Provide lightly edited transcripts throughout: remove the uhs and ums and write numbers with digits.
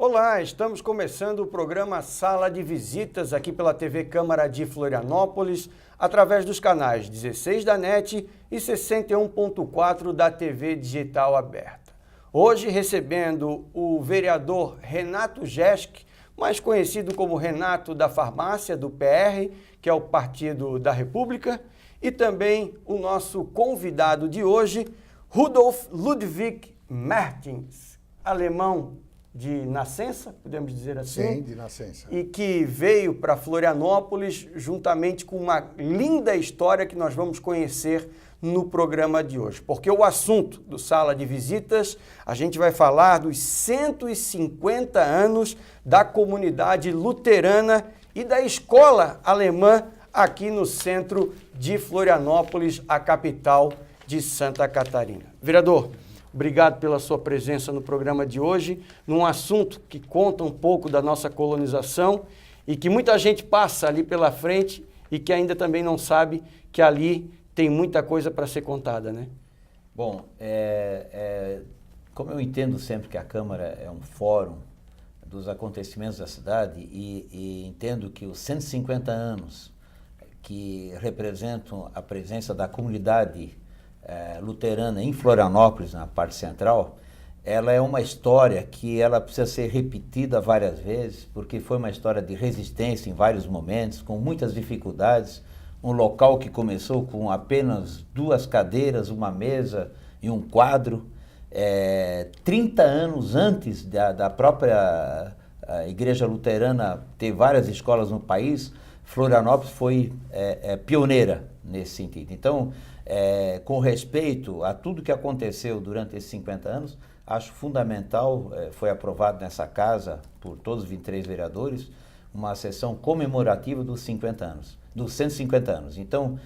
Olá, estamos começando o programa Sala de Visitas aqui pela TV Câmara de Florianópolis, através dos canais 16 da NET e 61.4 da TV Digital Aberta. Hoje recebendo o vereador Renato Jesk, mais conhecido como Renato da Farmácia, do PR, que é o Partido da República, e também o nosso convidado de hoje, Rudolf Ludwig Mertens, alemão de nascença, podemos dizer assim. Sim, de nascença. E que veio para Florianópolis juntamente com uma linda história que nós vamos conhecer no programa de hoje. Porque o assunto do Sala de Visitas, a gente vai falar dos 150 anos da comunidade luterana e da escola alemã aqui no centro de Florianópolis, a capital de Santa Catarina. Vereador, obrigado pela sua presença no programa de hoje, num assunto que conta um pouco da nossa colonização e que muita gente passa ali pela frente e que ainda também não sabe que ali tem muita coisa para ser contada, né? Bom, como eu entendo sempre que a Câmara é um fórum dos acontecimentos da cidade e entendo que os 150 anos que representam a presença da comunidade luterana em Florianópolis, na parte central, ela é uma história que ela precisa ser repetida várias vezes, porque foi uma história de resistência em vários momentos, com muitas dificuldades, um local que começou com apenas 2 cadeiras, uma mesa e um quadro, 30 anos antes da própria Igreja Luterana ter várias escolas no país, Florianópolis foi pioneira nesse sentido. Então, com respeito a tudo que aconteceu durante esses 50 anos, acho fundamental, foi aprovado nessa casa, por todos os 23 vereadores, uma sessão comemorativa dos 50 anos, dos 150 anos. Então,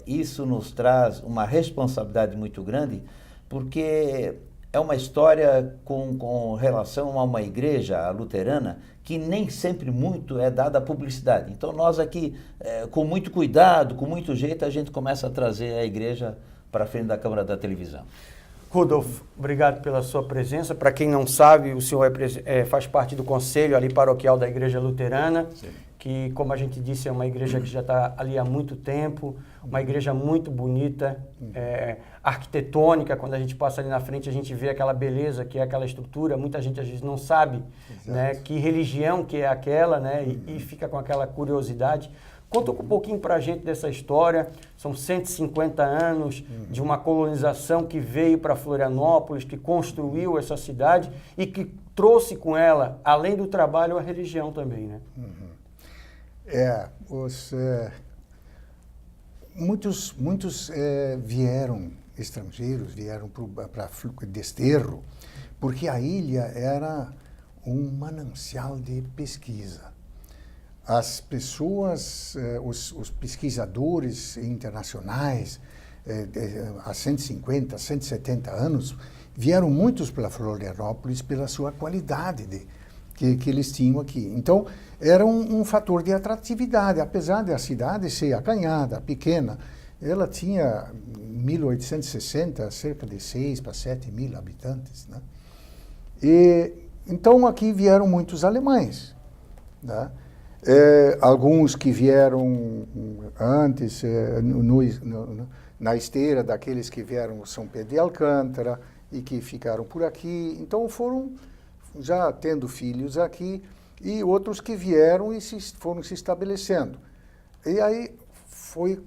isso nos traz uma responsabilidade muito grande, porque é uma história com relação a uma igreja luterana que nem sempre muito é dada a publicidade. Então nós aqui, com muito cuidado, com muito jeito, a gente começa a trazer a igreja para frente da Câmara da Televisão. Rudolf, obrigado pela sua presença. Para quem não sabe, o senhor faz parte do conselho ali paroquial da Igreja Luterana, sim, que, como a gente disse, é uma igreja que já está ali há muito tempo, uma igreja muito bonita, arquitetônica. Quando a gente passa ali na frente, a gente vê aquela beleza que é aquela estrutura. Muita gente, às vezes, não sabe, né, que religião que é aquela, né, e fica com aquela curiosidade. Conta um pouquinho para a gente dessa história. São 150 anos de uma colonização que veio para Florianópolis, que construiu essa cidade e que trouxe com ela, além do trabalho, a religião também, né? Muitos vieram, estrangeiros, vieram para Desterro, porque a ilha era um manancial de pesquisa. As pessoas, os pesquisadores internacionais, há 150, 170 anos, vieram muitos para Florianópolis pela sua qualidade que eles tinham aqui. Então, era um fator de atratividade, apesar da cidade ser acanhada, pequena. Ela tinha, em 1860, cerca de 6 para 7 mil habitantes, né? Então, aqui vieram muitos alemães, né? Alguns que vieram antes, na esteira daqueles que vieram São Pedro de Alcântara e que ficaram por aqui. Então foram já tendo filhos aqui e outros que vieram e foram se estabelecendo. E aí foi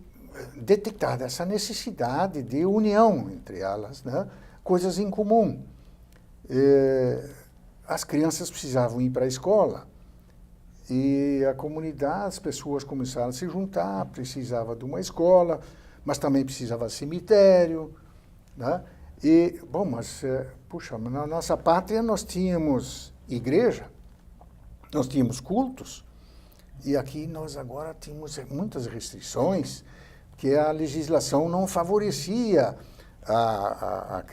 detectada essa necessidade de união entre elas, né? Coisas em comum. As crianças precisavam ir para a escola. E a comunidade, as pessoas começaram a se juntar, precisava de uma escola, mas também precisava de cemitério, né? E, bom, mas, puxa, na nossa pátria nós tínhamos igreja, nós tínhamos cultos, e aqui nós agora temos muitas restrições, que a legislação não favorecia a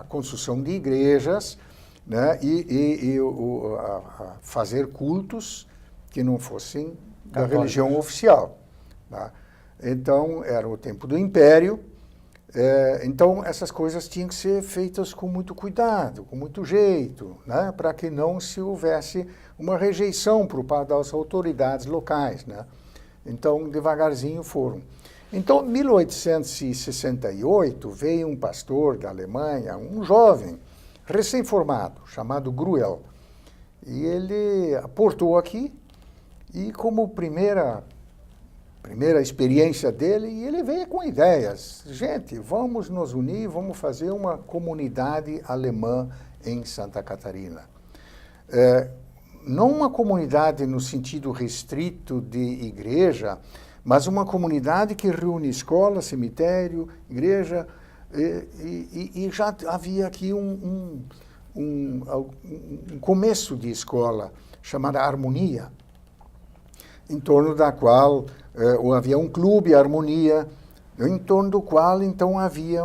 construção de igrejas, né? A fazer cultos que não fossem da religião oficial, tá? Então, era o tempo do Império, Então, essas coisas tinham que ser feitas com muito cuidado, com muito jeito, né? Para que não se houvesse uma rejeição por parte das autoridades locais, né? Então, devagarzinho foram. Então, em 1868, veio um pastor da Alemanha, um jovem, recém-formado, chamado Gruel. E ele aportou aqui, e como primeira experiência dele, e ele veio com ideias. Gente, vamos nos unir, vamos fazer uma comunidade alemã em Santa Catarina. Não uma comunidade no sentido restrito de igreja, mas uma comunidade que reúne escola, cemitério, igreja, e já havia aqui um começo de escola chamada Harmonia, em torno da qual havia um clube, Harmonia, em torno do qual, então, havia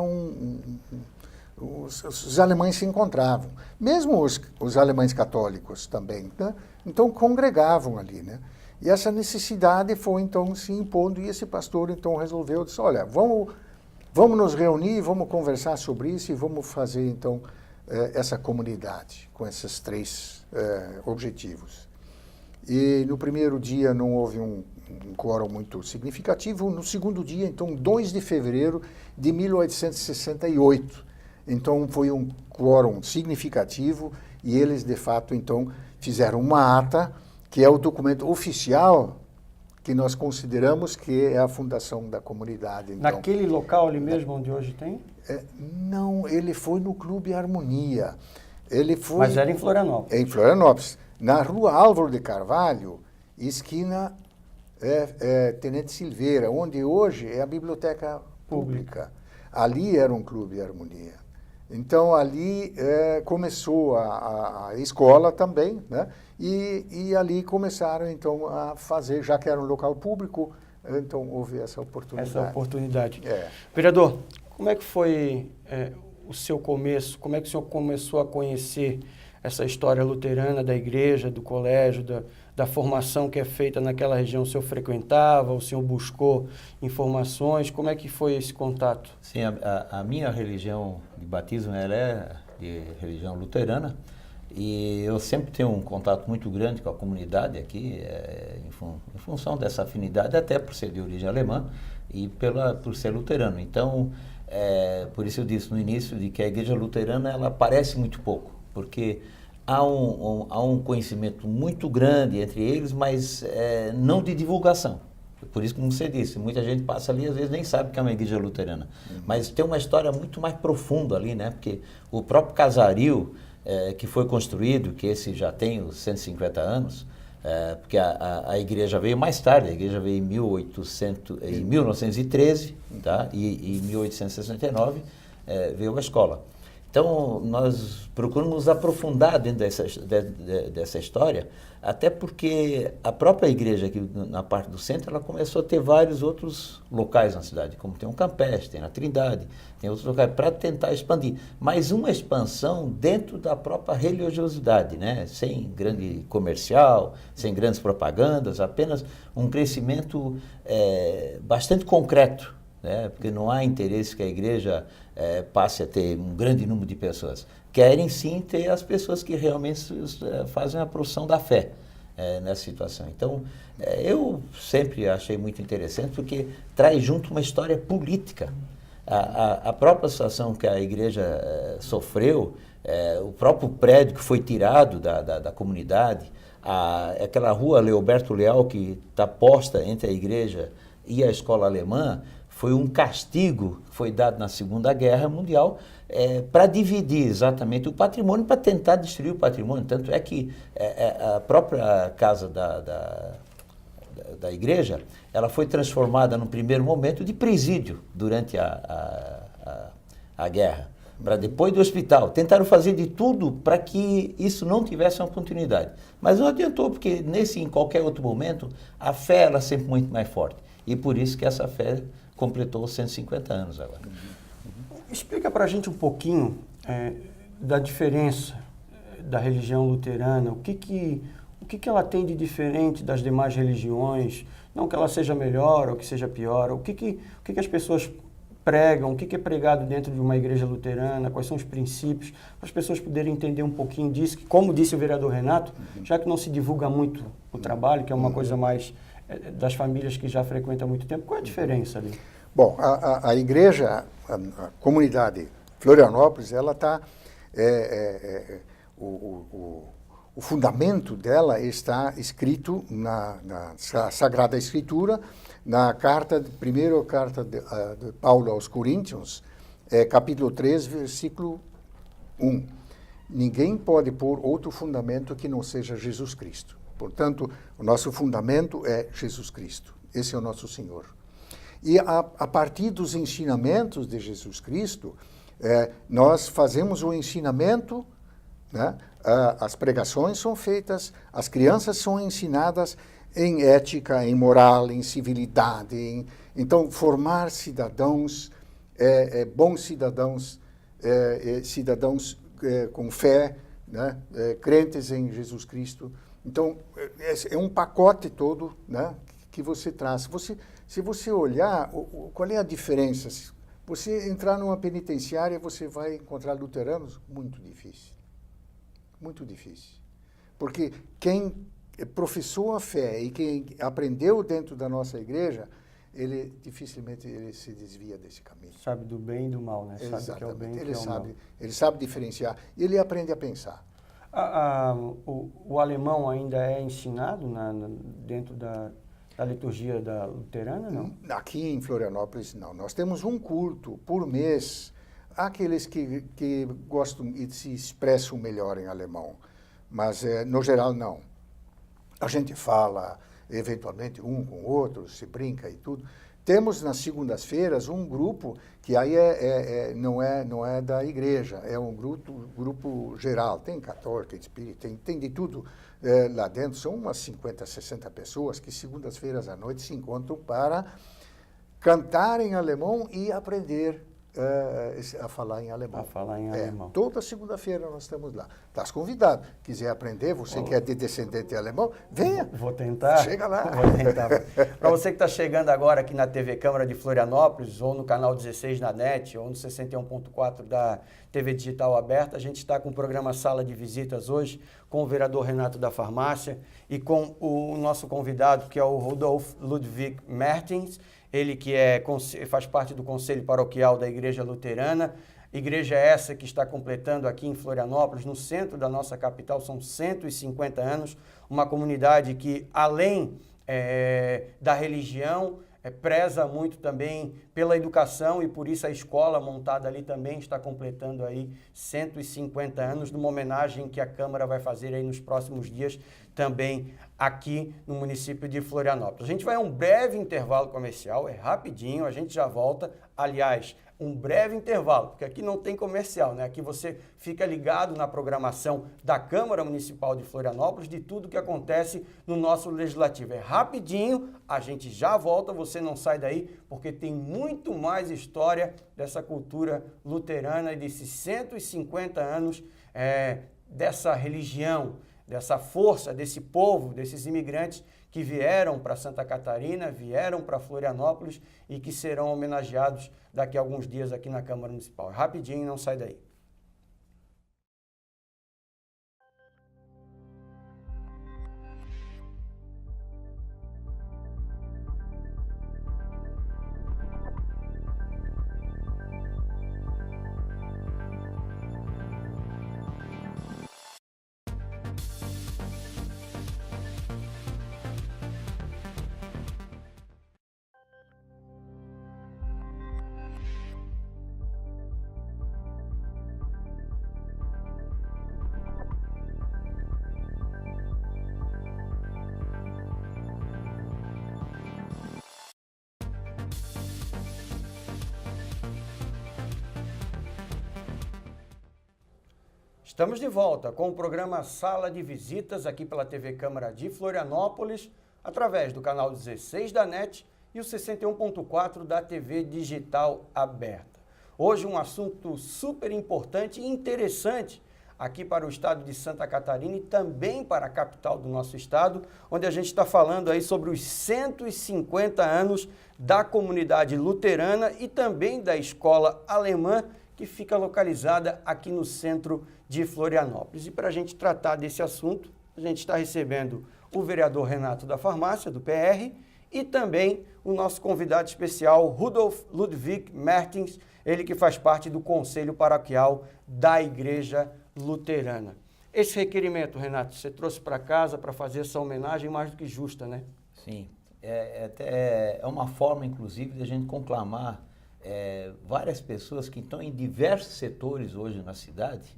os alemães se encontravam. Mesmo os alemães católicos também, né? Então, congregavam ali, né? E essa necessidade foi, então, se impondo, e esse pastor, então, resolveu, disse, olha, vamos nos reunir, vamos conversar sobre isso e vamos fazer, então, essa comunidade, com esses 3 objetivos. E no primeiro dia não houve um quórum muito significativo. No segundo dia, então, 2 de fevereiro de 1868. Então, foi um quórum significativo e eles, de fato, então, fizeram uma ata, que é o documento oficial que nós consideramos que é a fundação da comunidade. Então, naquele local ali mesmo onde hoje tem? Não, ele foi no Clube Harmonia. Mas era em Florianópolis. Em Florianópolis. Na rua Álvaro de Carvalho, esquina Tenente Silveira, onde hoje é a Biblioteca Pública. Ali era um Clube Harmonia. Então, ali começou a escola também, né? E ali começaram, então, a fazer, já que era um local público, então houve essa oportunidade. Vereador, como é que foi o seu começo? Como é que o senhor começou a conhecer essa história luterana da igreja, do colégio, da formação que é feita naquela região? O senhor frequentava, o senhor buscou informações? Como é que foi esse contato? Sim, a minha religião de batismo ela é de religião luterana e eu sempre tenho um contato muito grande com a comunidade aqui, em função dessa afinidade, até por ser de origem alemã e por ser luterano. Então, por isso eu disse no início de que a igreja luterana ela aparece muito pouco, porque há um conhecimento muito grande entre eles, mas não de divulgação. Por isso, como você disse, muita gente passa ali e às vezes nem sabe que é uma igreja luterana. Mas tem uma história muito mais profunda ali, né? Porque o próprio casario que foi construído, que esse já tem os 150 anos, porque a igreja veio mais tarde, a igreja veio em 1913, tá? E em 1869 veio a escola. Então, nós procuramos nos aprofundar dentro dessa história, até porque a própria igreja aqui na parte do centro, ela começou a ter vários outros locais na cidade, como tem um campestre, tem na Trindade, tem outros locais, para tentar expandir. Mas uma expansão dentro da própria religiosidade, né? Sem grande comercial, sem grandes propagandas, apenas um crescimento bastante concreto, né? Porque não há interesse que a igreja passe a ter um grande número de pessoas. Querem sim ter as pessoas que realmente fazem a profissão da fé nessa situação. Então, eu sempre achei muito interessante porque traz junto uma história política. A própria situação que a igreja sofreu, o próprio prédio que foi tirado da comunidade, aquela rua Leoberto Leal que está posta entre a igreja e a escola alemã, foi um castigo que foi dado na Segunda Guerra Mundial para dividir exatamente o patrimônio, para tentar destruir o patrimônio. Tanto é que a própria casa da igreja, ela foi transformada no primeiro momento de presídio durante a guerra, para depois do hospital. Tentaram fazer de tudo para que isso não tivesse uma continuidade. Mas não adiantou, porque em qualquer outro momento, a fé era sempre muito mais forte. E por isso que essa fé completou 150 anos agora. Explica para a gente um pouquinho da diferença da religião luterana, o que ela tem de diferente das demais religiões, não que ela seja melhor ou que seja pior, o que as pessoas pregam, o que é pregado dentro de uma igreja luterana, quais são os princípios, para as pessoas poderem entender um pouquinho disso, que, como disse o vereador Renato, já que não se divulga muito o trabalho, que é uma coisa mais das famílias que já frequentam há muito tempo, qual é a diferença ali? Bom, a igreja, a comunidade Florianópolis, ela está... O fundamento dela está escrito na Sagrada Escritura, na primeira carta de Paulo aos Coríntios, capítulo 3, versículo 1. Ninguém pode pôr outro fundamento que não seja Jesus Cristo. Portanto, o nosso fundamento é Jesus Cristo. Esse é o nosso Senhor. E a partir dos ensinamentos de Jesus Cristo, nós fazemos o ensinamento, né? As pregações são feitas, as crianças são ensinadas em ética, em moral, em civilidade. Então, formar cidadãos, bons cidadãos, cidadãos com fé, né? Crentes em Jesus Cristo. Então, é um pacote todo, né? Que você traz. Se você olhar, qual é a diferença? Se você entrar numa penitenciária, você vai encontrar luteranos? Muito difícil. Muito difícil. Porque quem professou a fé e quem aprendeu dentro da nossa igreja, dificilmente ele se desvia desse caminho. Sabe do bem e do mal, né? Exatamente. Sabe o que é o bem e o que é o mal. Ele sabe diferenciar e ele aprende a pensar. O alemão ainda é ensinado dentro da liturgia da luterana, não? Aqui em Florianópolis, não. Nós temos um culto por mês. Há aqueles que gostam e se expressam melhor em alemão, mas, no geral, não. A gente fala, eventualmente, um com o outro, se brinca e tudo. Temos, nas segundas-feiras, um grupo que aí não é da igreja, é um grupo geral. Tem católico, espírita, tem de tudo lá dentro. São umas 50, 60 pessoas que, segundas-feiras à noite, se encontram para cantar em alemão e aprender a falar em alemão. A falar em alemão. Toda segunda-feira nós estamos lá. Estás convidado. Quiser aprender, você que é de descendente alemão, venha. Vou tentar. Chega lá. Vou tentar. Para você que está chegando agora aqui na TV Câmara de Florianópolis, ou no canal 16 da NET, ou no 61.4 da TV Digital Aberta, a gente está com o programa Sala de Visitas hoje, com o vereador Renato da Farmácia e com o nosso convidado, que é o Rudolf Ludwig Mertens, ele que faz parte do Conselho Paroquial da Igreja Luterana, igreja essa que está completando aqui em Florianópolis, no centro da nossa capital, são 150 anos, uma comunidade que, além da religião, preza muito também pela educação e por isso a escola montada ali também está completando aí 150 anos, numa homenagem que a Câmara vai fazer aí nos próximos dias também aqui no município de Florianópolis. A gente vai a um breve intervalo comercial, é rapidinho, a gente já volta. Aliás, um breve intervalo, porque aqui não tem comercial, né? Aqui você fica ligado na programação da Câmara Municipal de Florianópolis, de tudo que acontece no nosso Legislativo. É rapidinho, a gente já volta, você não sai daí, porque tem muito mais história dessa cultura luterana e desses 150 anos dessa religião, dessa força, desse povo, desses imigrantes que vieram para Santa Catarina, vieram para Florianópolis e que serão homenageados daqui a alguns dias aqui na Câmara Municipal. Rapidinho, não sai daí. Estamos de volta com o programa Sala de Visitas aqui pela TV Câmara de Florianópolis, através do canal 16 da NET e o 61.4 da TV Digital Aberta. Hoje um assunto super importante e interessante aqui para o estado de Santa Catarina e também para a capital do nosso estado, onde a gente está falando aí sobre os 150 anos da comunidade luterana e também da escola alemã, que fica localizada aqui no centro de Florianópolis. E para a gente tratar desse assunto, a gente está recebendo o vereador Renato da Farmácia, do PR, e também o nosso convidado especial, Rudolf Ludwig Mertens, ele que faz parte do Conselho Paroquial da Igreja Luterana. Esse requerimento, Renato, você trouxe para casa para fazer essa homenagem mais do que justa, né? Sim, é uma forma, inclusive, de a gente conclamar várias pessoas que estão em diversos setores hoje na cidade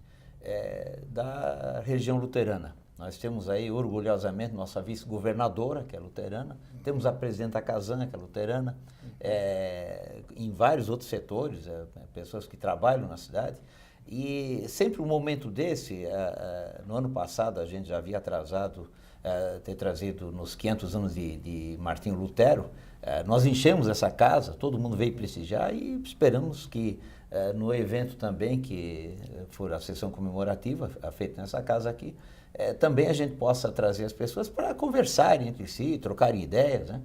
da região luterana. Nós temos aí, orgulhosamente, nossa vice-governadora, que é luterana, temos a presidenta da Casan, que é luterana, em vários outros setores, pessoas que trabalham na cidade. E sempre um momento desse, no ano passado a gente já havia ter trazido nos 500 anos de Martinho Lutero, nós enchemos essa casa, todo mundo veio prestigiar e esperamos que no evento também, que for a sessão comemorativa feita nessa casa aqui, também a gente possa trazer as pessoas para conversarem entre si, trocarem ideias, né?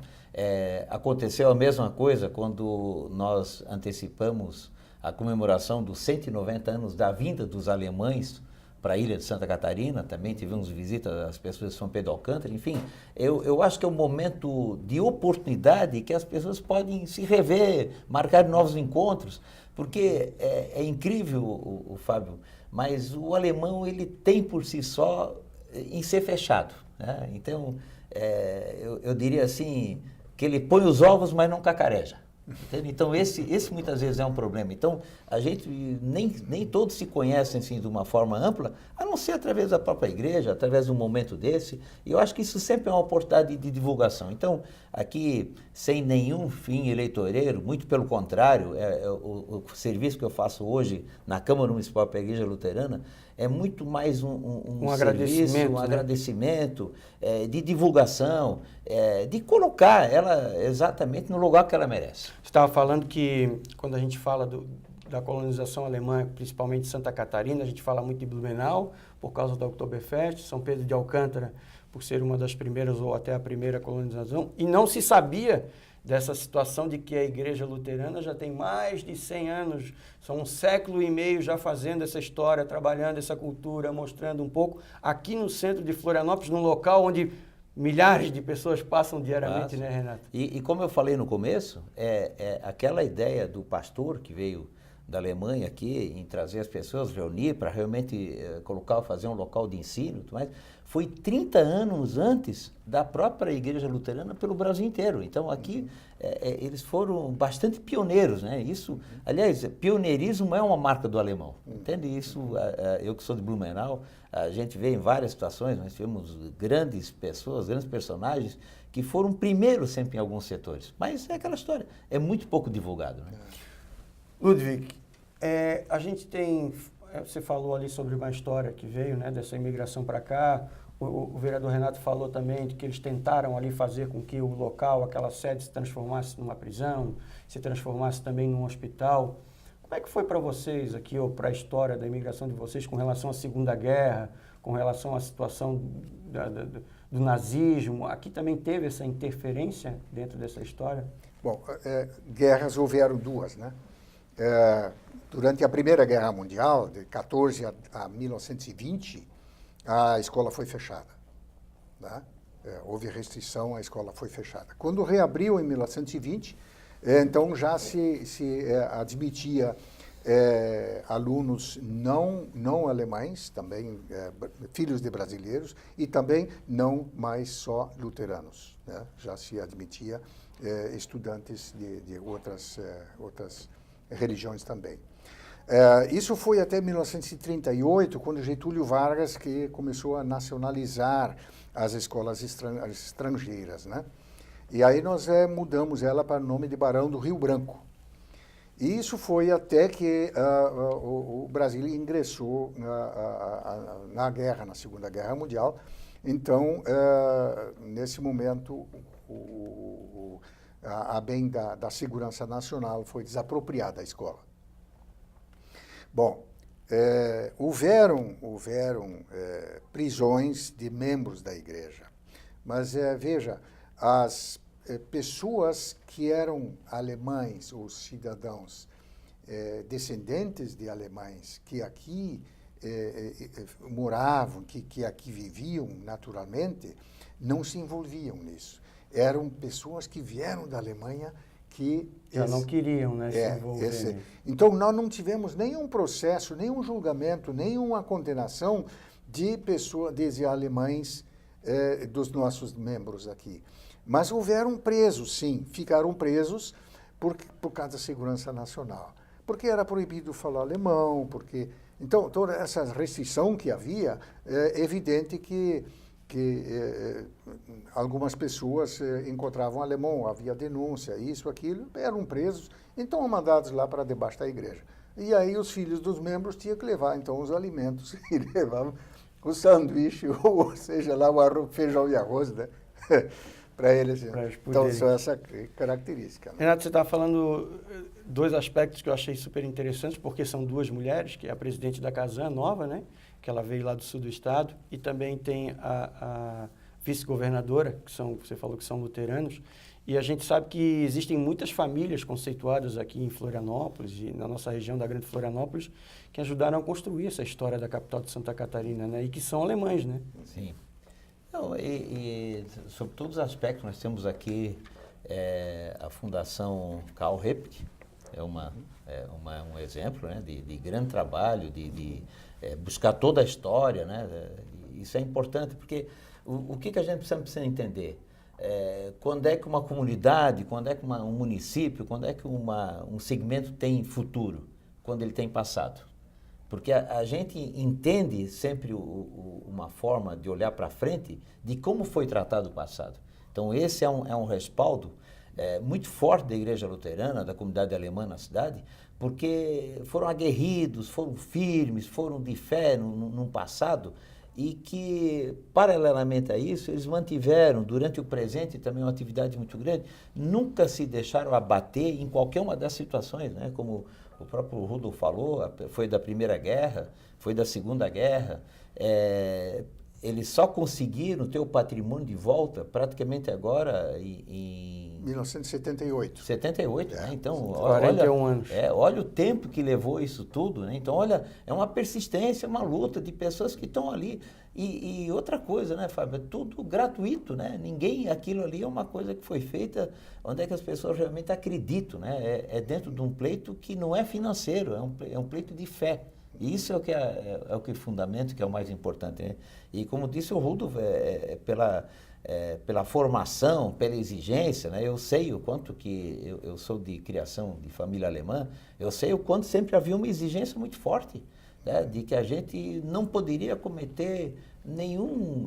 Aconteceu a mesma coisa quando nós antecipamos a comemoração dos 190 anos da vinda dos alemães para a ilha de Santa Catarina, também tivemos visita das pessoas de São Pedro Alcântara, enfim, eu acho que é um momento de oportunidade que as pessoas podem se rever, marcar novos encontros, porque é incrível, o Fábio, mas o alemão ele tem por si só em ser fechado, né? Então, eu diria assim, que ele põe os ovos, mas não cacareja. Entende? Então, esse muitas vezes é um problema. Então, a gente nem todos se conhecem assim, de uma forma ampla, a não ser através da própria igreja, através de um momento desse. E eu acho que isso sempre é uma oportunidade de divulgação. Então, aqui, sem nenhum fim eleitoreiro, muito pelo contrário, o serviço que eu faço hoje na Câmara Municipal para a Igreja Luterana é muito mais um agradecimento, serviço, um agradecimento de divulgação, de colocar ela exatamente no lugar que ela merece. Você estava falando que quando a gente fala da colonização alemã, principalmente Santa Catarina, a gente fala muito de Blumenau, por causa da Oktoberfest, São Pedro de Alcântara, por ser uma das primeiras ou até a primeira colonização, e não se sabia dessa situação de que a Igreja Luterana já tem mais de 100 anos, são 1,5 séculos já fazendo essa história, trabalhando essa cultura, mostrando um pouco, aqui no centro de Florianópolis, num local onde milhares de pessoas passam diariamente, né, Renato? E como eu falei no começo, aquela ideia do pastor que veio da Alemanha aqui, em trazer as pessoas, reunir para realmente fazer um local de ensino e tudo mais, foi 30 anos antes da própria Igreja Luterana pelo Brasil inteiro. Então aqui eles foram bastante pioneiros, né? Isso, aliás, pioneirismo é uma marca do alemão, entende? Isso, eu que sou de Blumenau, a gente vê em várias situações, nós tivemos grandes pessoas, grandes personagens que foram primeiros sempre em alguns setores. Mas é aquela história, é muito pouco divulgado, né? Ludwig, a gente tem, você falou ali sobre uma história que veio, né, dessa imigração para cá, o vereador Renato falou também de que eles tentaram ali fazer com que o local, aquela sede se transformasse numa prisão, se transformasse também num hospital. Como é que foi para vocês aqui, ou para a história da imigração de vocês com relação à Segunda Guerra, com relação à situação do nazismo? Aqui também teve essa interferência dentro dessa história? Bom, guerras houveram duas, né? Durante a Primeira Guerra Mundial, de 14 a 1920, a escola foi fechada, né? Houve restrição, a escola foi fechada. Quando reabriu em 1920, então já se admitia alunos não alemães, também filhos de brasileiros, e também não mais só luteranos, né? Já se admitia estudantes de outras religiões também. Isso foi até 1938, quando Getúlio Vargas que começou a nacionalizar as escolas estrangeiras, né? E aí nós mudamos ela para o nome de Barão do Rio Branco. E isso foi até que o Brasil ingressou na guerra, na Segunda Guerra Mundial. Então, nesse momento, a bem da segurança nacional foi desapropriada a escola. Bom, Houveram prisões de membros da igreja, mas veja, as pessoas que eram alemães ou cidadãos descendentes de alemães que aqui moravam, que aqui viviam naturalmente, não se envolviam nisso. Eram pessoas que vieram da Alemanha que já não queriam, né, se envolver. Então, nós não tivemos nenhum processo, nenhum julgamento, nenhuma condenação de alemães, dos nossos membros aqui. Mas houveram presos, sim, ficaram presos por causa da segurança nacional. Porque era proibido falar alemão, porque... Então, toda essa restrição que havia, é evidente que algumas pessoas encontravam alemão, havia denúncia, isso, aquilo, eram presos, então mandados lá para debaixo da igreja. E aí os filhos dos membros tinham que levar, então, os alimentos, e levavam o sanduíche, ou seja lá, o arroz, feijão e arroz, né? Para eles. Então, são essa característica. Né? Renato, você está falando dois aspectos que eu achei super interessantes, porque são duas mulheres, que é a presidente da Casan, nova, né? Que ela veio lá do sul do estado, e também tem a vice-governadora, que você falou que são luteranos, e a gente sabe que existem muitas famílias conceituadas aqui em Florianópolis e na nossa região da Grande Florianópolis que ajudaram a construir essa história da capital de Santa Catarina, né? E que são alemães, né? Sim. Não, sobre todos os aspectos, nós temos aqui a Fundação Karl Repke, um exemplo, né, de grande trabalho, de buscar toda a história, né? Isso é importante, porque o que a gente precisa entender? Quando é que uma comunidade, quando é que um município, quando é que um segmento tem futuro? Quando ele tem passado. Porque a gente entende sempre uma forma de olhar para frente de como foi tratado o passado. Então, esse é um respaldo muito forte da Igreja Luterana, da comunidade alemã na cidade, porque foram aguerridos, foram firmes, foram de fé num passado e que, paralelamente a isso, eles mantiveram, durante o presente, também uma atividade muito grande, nunca se deixaram abater em qualquer uma das situações, né? Como o próprio Rudolf falou, foi da Primeira Guerra, foi da Segunda Guerra, eles só conseguiram ter o patrimônio de volta praticamente agora em 1978. 78, né? Então, 41 anos. Olha o tempo que levou isso tudo, né? Então, olha, é uma persistência, uma luta de pessoas que estão ali. E outra coisa, né, Fábio? É tudo gratuito, né? Aquilo ali é uma coisa que foi feita onde é que as pessoas realmente acreditam, né? É dentro de um pleito que não é financeiro, é um pleito de fé. E isso é o que fundamenta, que é o mais importante, né? E como disse o Rudolf, pela formação, pela exigência, né? Eu sei o quanto que eu sou de criação de família alemã, eu sei o quanto sempre havia uma exigência muito forte, né? De que a gente não poderia cometer nenhum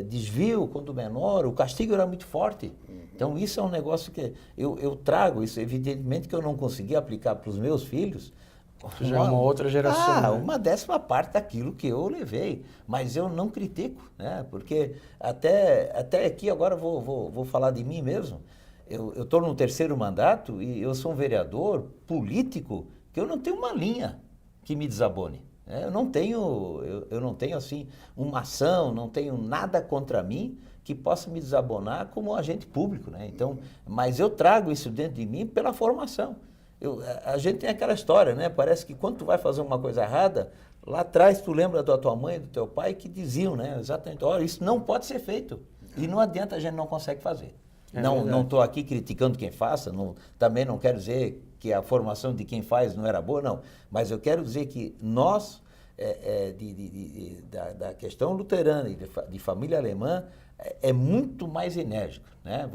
desvio quando menor, o castigo era muito forte. Então isso é um negócio que eu trago, isso evidentemente que eu não consegui aplicar para os meus filhos. Já é uma outra geração. Né? Uma 10ª daquilo que eu levei. Mas eu não critico, né? Porque até aqui agora vou falar de mim mesmo. Eu estou no 3º mandato e eu sou um vereador político que eu não tenho uma linha que me desabone. Né? Eu não tenho assim uma ação, não tenho nada contra mim que possa me desabonar como agente público, né? Então, mas eu trago isso dentro de mim pela formação. A gente tem aquela história, né? Parece que quando tu vai fazer uma coisa errada, lá atrás tu lembra da tua mãe, do teu pai, que diziam, né? Exatamente, olha, isso não pode ser feito. E não adianta, a gente não consegue fazer. Não estou aqui criticando quem faça, também não quero dizer que a formação de quem faz não era boa, não. Mas eu quero dizer que nós, da questão luterana e de família alemã, é muito mais enérgico, né?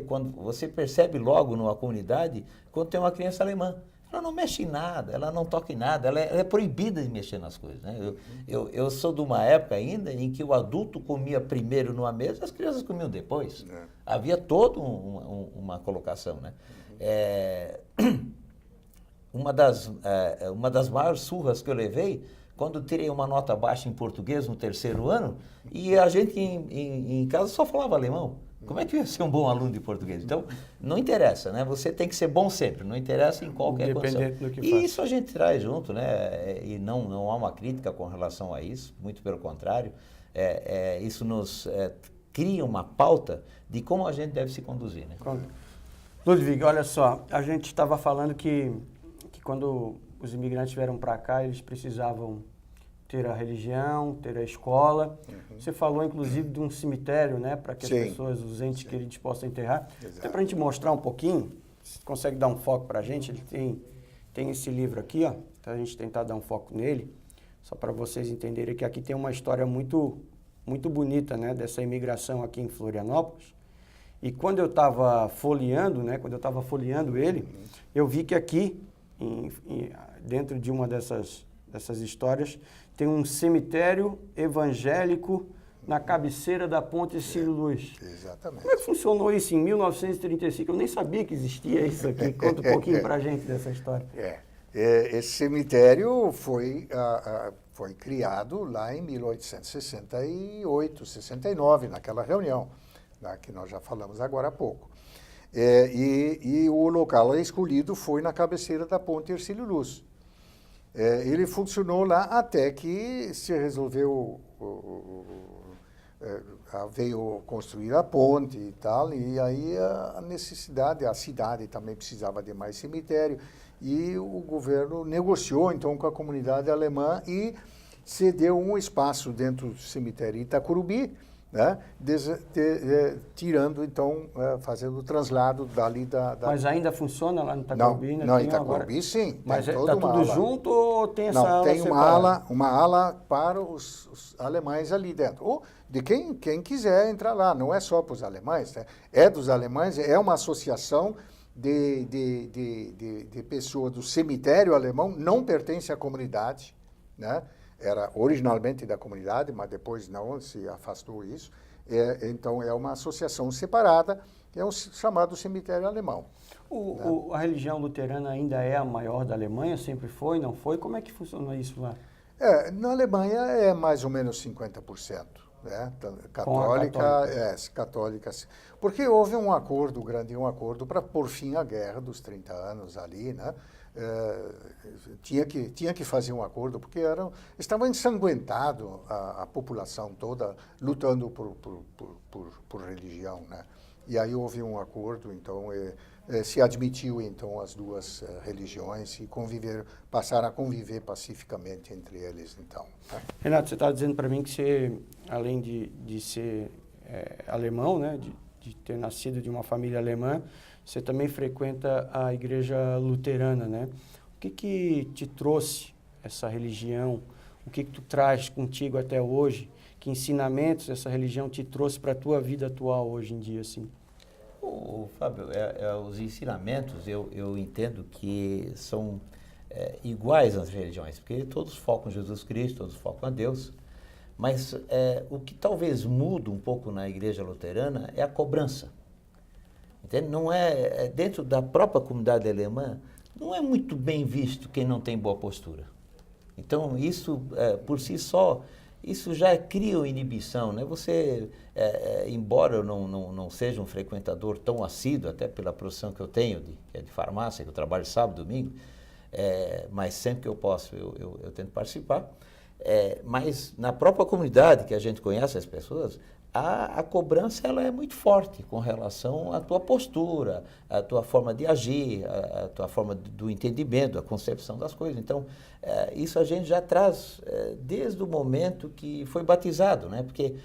Quando você percebe logo numa comunidade, quando tem uma criança alemã, ela não mexe em nada, ela não toca em nada, ela é proibida de mexer nas coisas, né? Eu sou de uma época ainda em que o adulto comia primeiro numa mesa e as crianças comiam depois. Havia toda uma colocação, né? Uma das maiores surras que eu levei, quando tirei uma nota baixa em português no 3º ano, e a gente em casa só falava alemão. Como é que eu ia ser um bom aluno de português? Então, não interessa, né? Você tem que ser bom sempre, não interessa em qualquer condição. Independente do que E faz. isso a gente traz junto, né? E não há uma crítica com relação a isso, muito pelo contrário. Isso nos cria uma pauta de como a gente deve se conduzir, né? Ludwig, olha só, a gente estava falando que quando os imigrantes vieram para cá, eles precisavam ter a religião, ter a escola. Você falou, inclusive, de um cemitério, né? Para que as pessoas, os entes queridos, possam enterrar. Até para a gente mostrar um pouquinho, você consegue dar um foco para a gente? Ele tem esse livro aqui, ó, para a gente tentar dar um foco nele, só para vocês entenderem que aqui tem uma história muito, muito bonita, né? Dessa imigração aqui em Florianópolis. E quando eu estava folheando, né? Quando eu estava folheando ele, eu vi que aqui, dentro de uma dessas histórias, tem um cemitério evangélico na cabeceira da Ponte Cílio Luz. Exatamente. Como é que funcionou isso em 1935? Eu nem sabia que existia isso aqui. Conta um pouquinho para a gente dessa história. Esse cemitério foi criado lá em 1868, 69, naquela reunião, que nós já falamos agora há pouco. E o local escolhido foi na cabeceira da Ponte Hercílio Luz. Ele funcionou lá até que se resolveu, veio construir a ponte e tal, e aí a necessidade, a cidade também precisava de mais cemitério, e o governo negociou então com a comunidade alemã e cedeu um espaço dentro do cemitério Itacurubi, né? Tirando, então, fazendo o translado dali da... Mas ainda funciona lá no Itacurubi? Não, Itacurubi sim. Mas está tudo junto ou tem essa ala tem separada? uma ala para os alemães ali dentro. Ou de quem quiser entrar lá, não é só para os alemães, né? É dos alemães, é uma associação de pessoas do cemitério alemão, não pertence à comunidade, né? Era originalmente da comunidade, mas depois não se afastou isso. Então, é uma associação separada, que é o chamado cemitério alemão. A religião luterana ainda é a maior da Alemanha? Sempre foi, não foi? Como é que funciona isso lá? Na Alemanha é mais ou menos 50%. Né? Católica. Porque houve um acordo para pôr fim à guerra dos 30 anos ali, né? Tinha que fazer um acordo, porque estava ensanguentado a população toda lutando por religião, né? E aí houve um acordo, então se admitiu então as duas religiões e passaram a conviver pacificamente entre eles, então. Tá? Renato, você estava dizendo para mim que você, além de ser alemão, né, de ter nascido de uma família alemã, você também frequenta a igreja luterana, né? O que te trouxe essa religião? O que tu traz contigo até hoje? Que ensinamentos essa religião te trouxe para a tua vida atual hoje em dia, assim? Fábio, os ensinamentos eu entendo que são iguais às religiões, porque todos focam em Jesus Cristo, todos focam a Deus, mas o que talvez muda um pouco na igreja luterana é a cobrança. Entende? Não dentro da própria comunidade alemã, não é muito bem visto quem não tem boa postura. Então, isso, por si só, isso já cria uma inibição, né? Você, embora eu não seja um frequentador tão assíduo, até pela profissão que eu tenho, que é de farmácia, que eu trabalho sábado e domingo, mas sempre que eu posso, eu tento participar. Mas na própria comunidade, que a gente conhece as pessoas, a cobrança ela é muito forte com relação à tua postura, à tua forma de agir, à tua forma do entendimento, a concepção das coisas. Então, isso a gente já traz desde o momento que foi batizado, né? Porque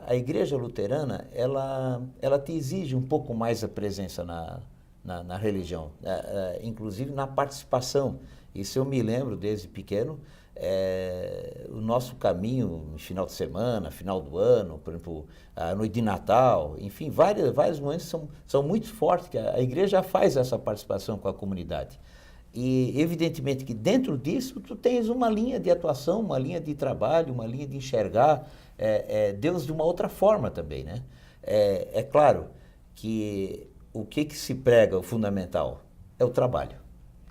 a igreja luterana, ela te exige um pouco mais a presença na religião, inclusive na participação. Isso eu me lembro desde pequeno. O nosso caminho no final de semana, final do ano, por exemplo, a noite de Natal, enfim, vários momentos são muito fortes, que a igreja faz essa participação com a comunidade. E, evidentemente, que dentro disso tu tens uma linha de atuação, uma linha de trabalho, uma linha de enxergar Deus de uma outra forma também, né? É claro que o que se prega, o fundamental, é o trabalho.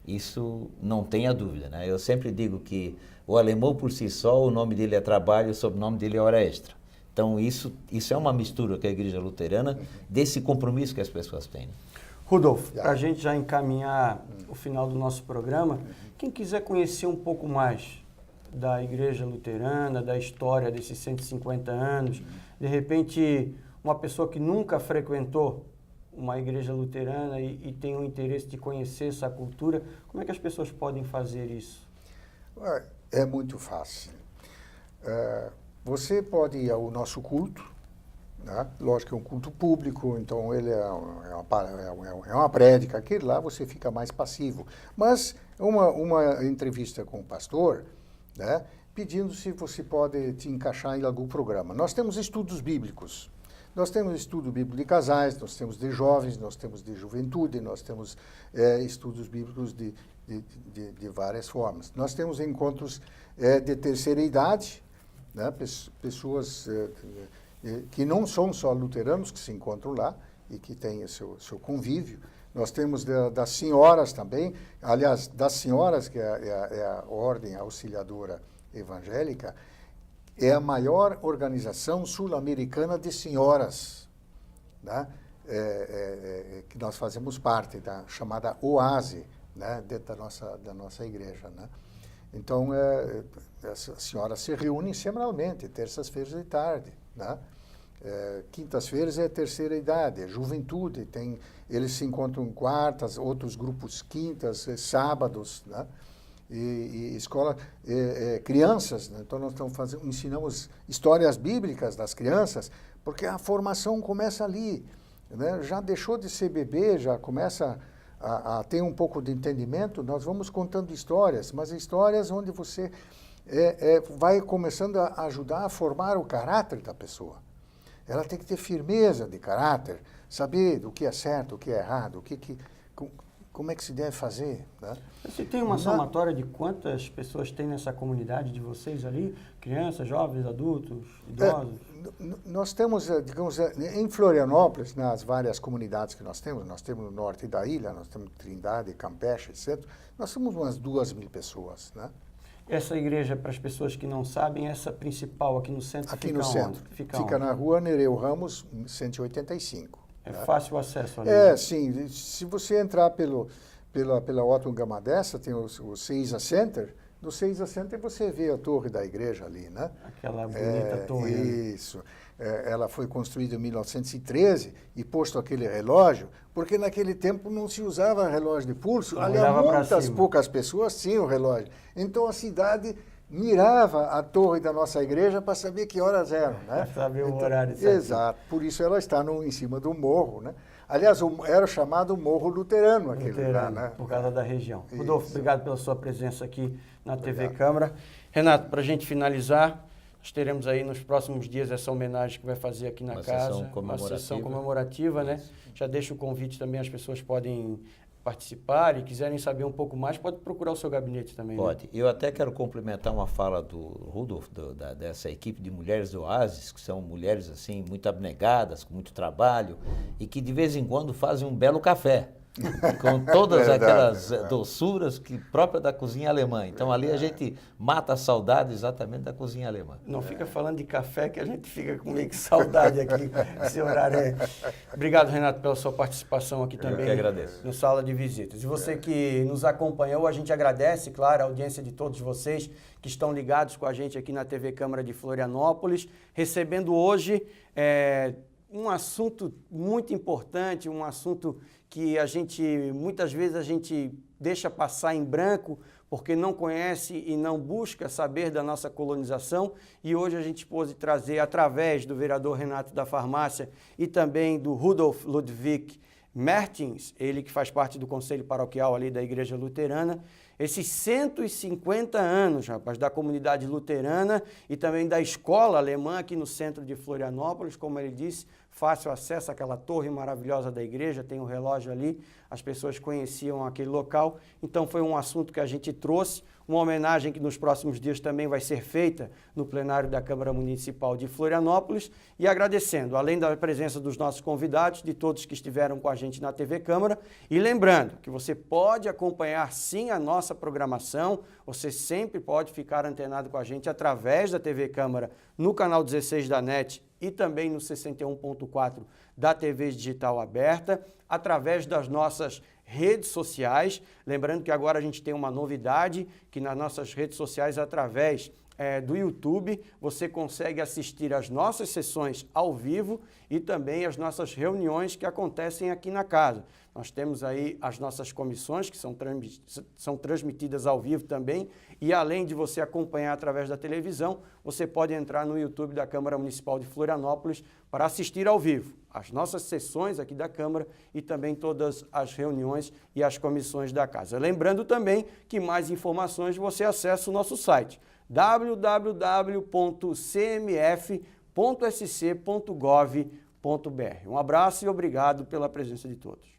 Isso não tenha dúvida, né? Eu sempre digo que o alemão por si só, o nome dele é trabalho, o sobrenome dele é hora extra. Então, isso é uma mistura com a Igreja Luterana, desse compromisso que as pessoas têm. Rudolf, para a gente já encaminhar o final do nosso programa, quem quiser conhecer um pouco mais da Igreja Luterana, da história desses 150 anos, de repente uma pessoa que nunca frequentou uma igreja luterana e tem o interesse de conhecer essa cultura, como é que as pessoas podem fazer isso? É muito fácil. Você pode ir ao nosso culto, né? Lógico que é um culto público, então ele é uma prédica, aquele lá você fica mais passivo. Mas uma entrevista com o pastor, né? Pedindo se você pode te encaixar em algum programa. Nós temos estudos bíblicos. Nós temos estudo bíblico de casais, nós temos de jovens, nós temos de juventude, nós temos estudos bíblicos de várias formas. Nós temos encontros de terceira idade, né? Pessoas que não são só luteranos que se encontram lá e que têm o seu convívio. Nós temos das senhoras também, aliás, das senhoras, que é a Ordem Auxiliadora Evangélica, é a maior organização sul-americana de senhoras, né? Que nós fazemos parte da chamada OASE, né? Dentro da nossa igreja, né? Então, as senhoras se reúnem semanalmente, terças-feiras de tarde, né? Quintas-feiras é terceira idade, é juventude, eles se encontram quartas, outros grupos quintas, sábados, né? E escola, crianças, né? Então nós ensinamos histórias bíblicas das crianças, porque a formação começa ali, né? Já deixou de ser bebê, já começa a ter um pouco de entendimento, nós vamos contando histórias, mas histórias onde você vai começando a ajudar a formar o caráter da pessoa. Ela tem que ter firmeza de caráter, saber do que é certo, o que é errado, como é que se deve fazer, né? Você tem uma somatória de quantas pessoas tem nessa comunidade de vocês ali? Crianças, jovens, adultos, idosos? Nós temos, digamos, em Florianópolis, nas várias comunidades que nós temos no norte da ilha, nós temos Trindade, Campeche, etc., nós temos umas 2.000 pessoas, né? Essa igreja, para as pessoas que não sabem, essa principal aqui no centro, aqui fica no centro. Onde? Fica na rua Nereu Ramos, 185. É fácil o acesso ali? Sim. Se você entrar pela Otto Gama dessa, tem o Seiza Center. No Seiza Center você vê a torre da igreja ali, né? Aquela bonita torre. Isso. Ela foi construída em 1913 e posto aquele relógio, porque naquele tempo não se usava relógio de pulso. Aliás, muitas poucas pessoas tinham relógio. Então a cidade mirava a torre da nossa igreja para saber que horas eram, né? Para saber o horário certo. Exato. Por isso ela está em cima do morro, né? Aliás, era chamado Morro Luterano aquele lugar, né? Por causa da região. Rodolfo, obrigado pela sua presença aqui na TV Câmara. Renato, para a gente finalizar, nós teremos aí nos próximos dias essa homenagem que vai fazer aqui na casa. Uma sessão comemorativa, né? Já deixo o convite também, as pessoas podem participar e quiserem saber um pouco mais, pode procurar o seu gabinete também. Pode. Né? Eu até quero complementar uma fala do Rudolf, dessa equipe de mulheres do Oasis, que são mulheres assim muito abnegadas, com muito trabalho e que de vez em quando fazem um belo café. Com todas aquelas doçuras que própria da cozinha alemã. Então ali a gente mata a saudade exatamente da cozinha alemã. Não fica falando de café que a gente fica com meio que saudade aqui, esse horário. Obrigado, Renato, pela sua participação aqui também. Eu que agradeço. No Sala de Visitas. E você que nos acompanhou, a gente agradece, claro, a audiência de todos vocês que estão ligados com a gente aqui na TV Câmara de Florianópolis, recebendo hoje um assunto muito importante, um assunto que muitas vezes a gente deixa passar em branco porque não conhece e não busca saber da nossa colonização, e hoje a gente pôde trazer, através do vereador Renato da Farmácia e também do Rudolf Ludwig Mertens, ele que faz parte do Conselho Paroquial ali da Igreja Luterana, esses 150 anos, rapaz, da comunidade luterana e também da escola alemã aqui no centro de Florianópolis, como ele disse, fácil acesso àquela torre maravilhosa da igreja, tem um relógio ali, as pessoas conheciam aquele local, então foi um assunto que a gente trouxe, uma homenagem que nos próximos dias também vai ser feita no plenário da Câmara Municipal de Florianópolis, e agradecendo, além da presença dos nossos convidados, de todos que estiveram com a gente na TV Câmara, e lembrando que você pode acompanhar sim a nossa programação, você sempre pode ficar antenado com a gente através da TV Câmara no canal 16 da NET e também no 61.4 da TV Digital Aberta, através das nossas redes sociais. Lembrando que agora a gente tem uma novidade, que nas nossas redes sociais, através do YouTube, você consegue assistir as nossas sessões ao vivo e também as nossas reuniões que acontecem aqui na casa. Nós temos aí as nossas comissões que são transmitidas ao vivo também, e além de você acompanhar através da televisão, você pode entrar no YouTube da Câmara Municipal de Florianópolis para assistir ao vivo as nossas sessões aqui da Câmara e também todas as reuniões e as comissões da casa. Lembrando também que mais informações você acessa o nosso site www.cmf.sc.gov.br. Um abraço e obrigado pela presença de todos.